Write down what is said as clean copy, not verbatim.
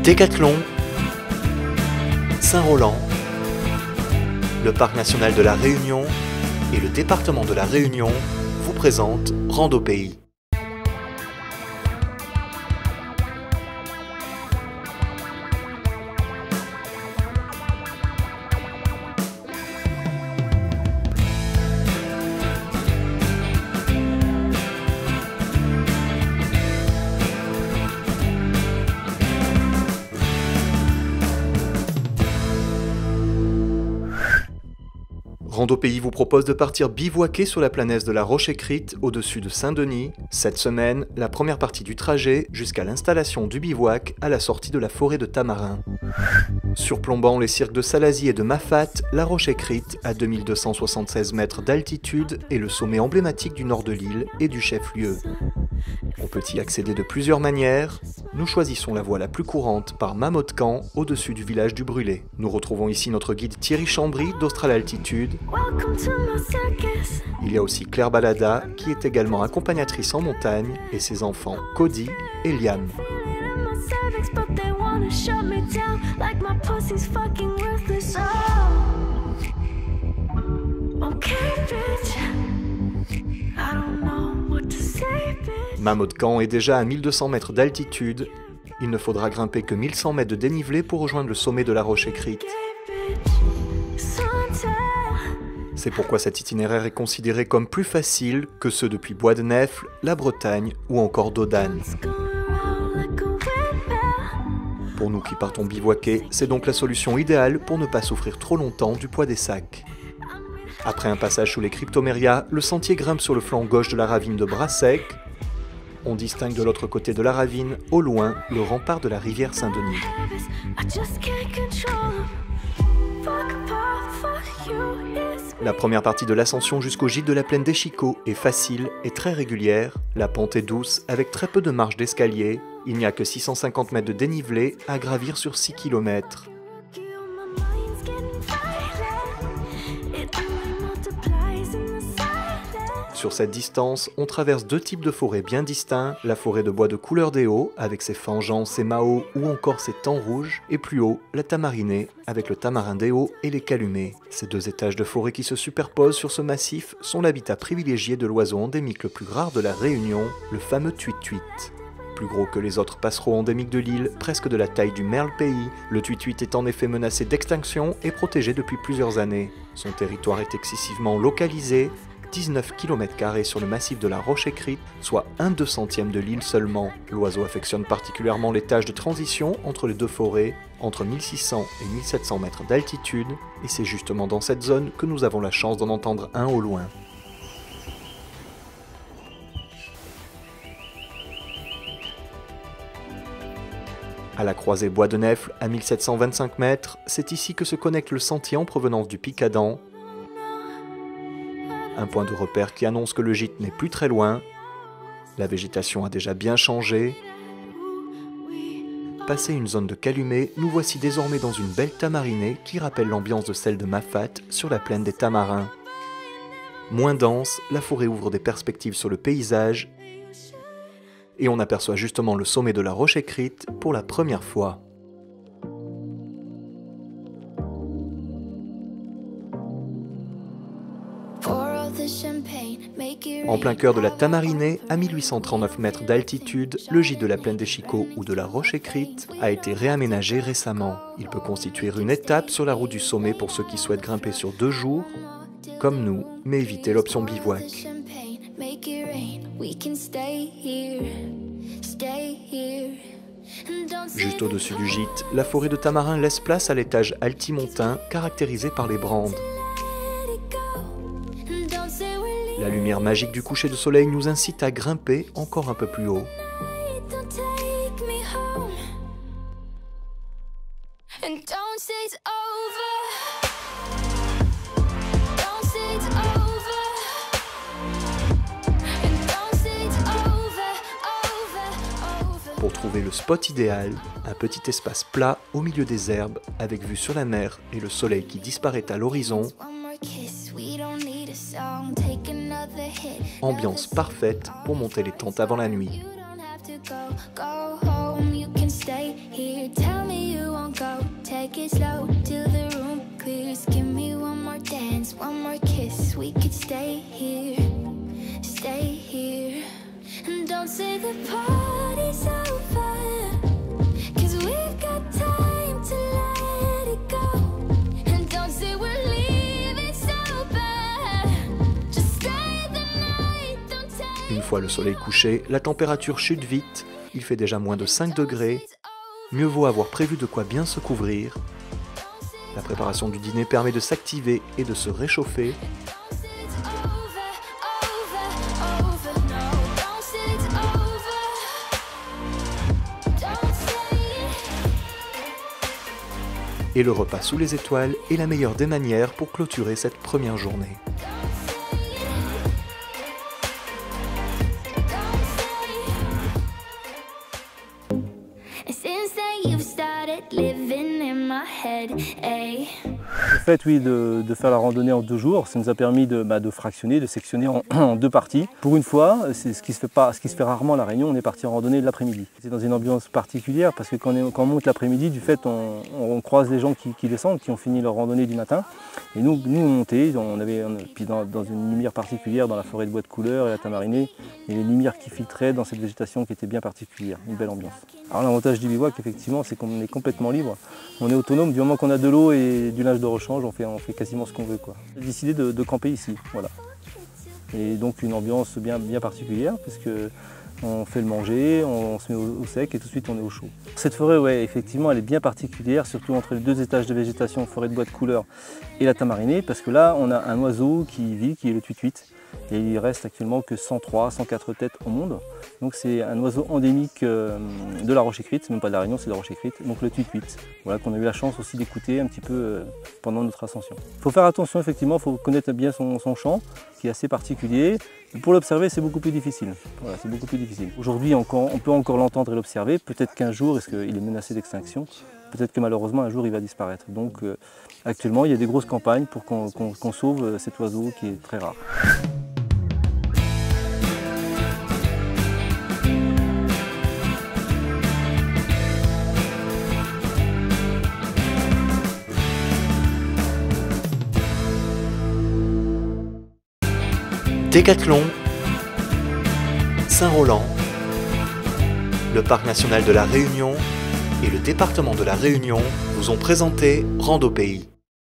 Décathlon, Saint-Roland, le Parc national de la Réunion et le département de la Réunion vous présentent Rando Pays. Rando Pays vous propose de partir bivouaquer sur la planaise de la Roche-Écrite au-dessus de Saint-Denis. Cette semaine, la première partie du trajet jusqu'à l'installation du bivouac à la sortie de la forêt de Tamarin. Surplombant les cirques de Salazie et de Mafat, la Roche-Écrite, à 2276 mètres d'altitude, est le sommet emblématique du nord de l'île et du chef-lieu. On peut y accéder de plusieurs manières. Nous choisissons la voie la plus courante par Mamotkan, au-dessus du village du Brûlé. Nous retrouvons ici notre guide Thierry Chambry d'Austral Altitude. Il y a aussi Claire Balada, qui est également accompagnatrice en montagne, et ses enfants Cody et Liam. Mamotkan est déjà à 1200 mètres d'altitude. Il ne faudra grimper que 1100 mètres de dénivelé pour rejoindre le sommet de la Roche-Écrite. C'est pourquoi cet itinéraire est considéré comme plus facile que ceux depuis Bois-de-Nèfles, la Bretagne ou encore Dodane. Pour nous qui partons bivouaquer, c'est donc la solution idéale pour ne pas souffrir trop longtemps du poids des sacs. Après un passage sous les cryptomérias, le sentier grimpe sur le flanc gauche de la ravine de Bras-Sec. On distingue de l'autre côté de la ravine, au loin, le rempart de la rivière Saint-Denis. La première partie de l'ascension jusqu'au gîte de la plaine des Chicots est facile et très régulière. La pente est douce, avec très peu de marge d'escalier. Il n'y a que 650 mètres de dénivelé à gravir sur 6 km. Sur cette distance, on traverse deux types de forêts bien distincts, la forêt de bois de couleur des hauts, avec ses fangeants, ses maos ou encore ses tans rouges, et plus haut, la tamarinée, avec le tamarin des hauts et les calumets. Ces deux étages de forêt qui se superposent sur ce massif sont l'habitat privilégié de l'oiseau endémique le plus rare de la Réunion, le fameux tuit-tuit. Plus gros que les autres passereaux endémiques de l'île, presque de la taille du merle-pays, le tuit-tuit est en effet menacé d'extinction et protégé depuis plusieurs années. Son territoire est excessivement localisé, 19 km² sur le massif de la Roche-Écrite, soit 1/200 de l'île seulement. L'oiseau affectionne particulièrement les tâches de transition entre les deux forêts, entre 1600 et 1700 mètres d'altitude, et c'est justement dans cette zone que nous avons la chance d'en entendre un au loin. À la croisée Bois-de-Nèfles, à 1725 mètres, c'est ici que se connecte le sentier en provenance du Pic Adam. Un point de repère qui annonce que le gîte n'est plus très loin. La végétation a déjà bien changé. Passé une zone de calumets, nous voici désormais dans une belle tamarinée qui rappelle l'ambiance de celle de Mafat sur la plaine des Tamarins. Moins dense, la forêt ouvre des perspectives sur le paysage et on aperçoit justement le sommet de la Roche-Écrite pour la première fois. En plein cœur de la Tamarinée, à 1839 mètres d'altitude, le gîte de la plaine des Chicots ou de la Roche-Écrite a été réaménagé récemment. Il peut constituer une étape sur la route du sommet pour ceux qui souhaitent grimper sur 2 jours, comme nous, mais éviter l'option bivouac. Juste au-dessus du gîte, la forêt de Tamarin laisse place à l'étage altimontain caractérisé par les brandes. La lumière magique du coucher de soleil nous incite à grimper encore un peu plus haut. Pour trouver le spot idéal, un petit espace plat au milieu des herbes avec vue sur la mer et le soleil qui disparaît à l'horizon. Ambiance parfaite pour monter les tentes avant la nuit. take it slow till the room clears. Give me one more dance, one more kiss. We could stay here and don't say the party's over, 'cause we've got time to let it go. And don't say we're leaving sober, just stay the night, don't take. Une fois le soleil couché, la température chute vite, il fait déjà moins de 5 degrés. Mieux vaut avoir prévu de quoi bien se couvrir. La préparation du dîner permet de s'activer et de se réchauffer. Et le repas sous les étoiles est la meilleure des manières pour clôturer cette première journée. Le fait, oui, de faire la randonnée en 2 jours, ça nous a permis de fractionner, de sectionner en 2 parties. Pour une fois, c'est ce qui se fait rarement à La Réunion, on est parti en randonnée l'après-midi. C'est dans une ambiance particulière parce que quand on monte l'après-midi, du fait, on croise les gens qui descendent, qui ont fini leur randonnée du matin. Et nous on montait, puis dans une lumière particulière dans la forêt de bois de couleur et la Tamarinée, et les lumières qui filtraient dans cette végétation qui était bien particulière, une belle ambiance. Alors l'avantage du bivouac, effectivement, c'est qu'on est complètement libre. On est autonome du moment qu'on a de l'eau et du linge de rechange, on fait quasiment ce qu'on veut, quoi. J'ai décidé de camper ici, voilà. Et donc une ambiance bien particulière, puisque on fait le manger, on se met au sec et tout de suite on est au chaud. Cette forêt, ouais, effectivement, elle est bien particulière, surtout entre les 2 étages de végétation, forêt de bois de couleur et la Tamarinée, parce que là, on a un oiseau qui y vit, qui est le tuituit. Et il reste actuellement que 103, 104 têtes au monde. Donc c'est un oiseau endémique de la Roche-Écrite, même pas de La Réunion, c'est de la Roche-Écrite, donc le tuituit. Voilà, qu'on a eu la chance aussi d'écouter un petit peu pendant notre ascension. Il faut faire attention, effectivement, il faut connaître bien son chant, qui est assez particulier. Et pour l'observer, c'est beaucoup plus difficile. Voilà, c'est beaucoup plus difficile. Aujourd'hui, on peut encore l'entendre et l'observer. Peut-être qu'un jour, est-ce qu'il est menacé d'extinction? Peut-être que malheureusement, un jour, il va disparaître. Donc actuellement, il y a des grosses campagnes pour qu'on sauve cet oiseau qui est très rare. Décathlon, Saint-Roland, le Parc national de la Réunion et le département de la Réunion vous ont présenté Rando Pays.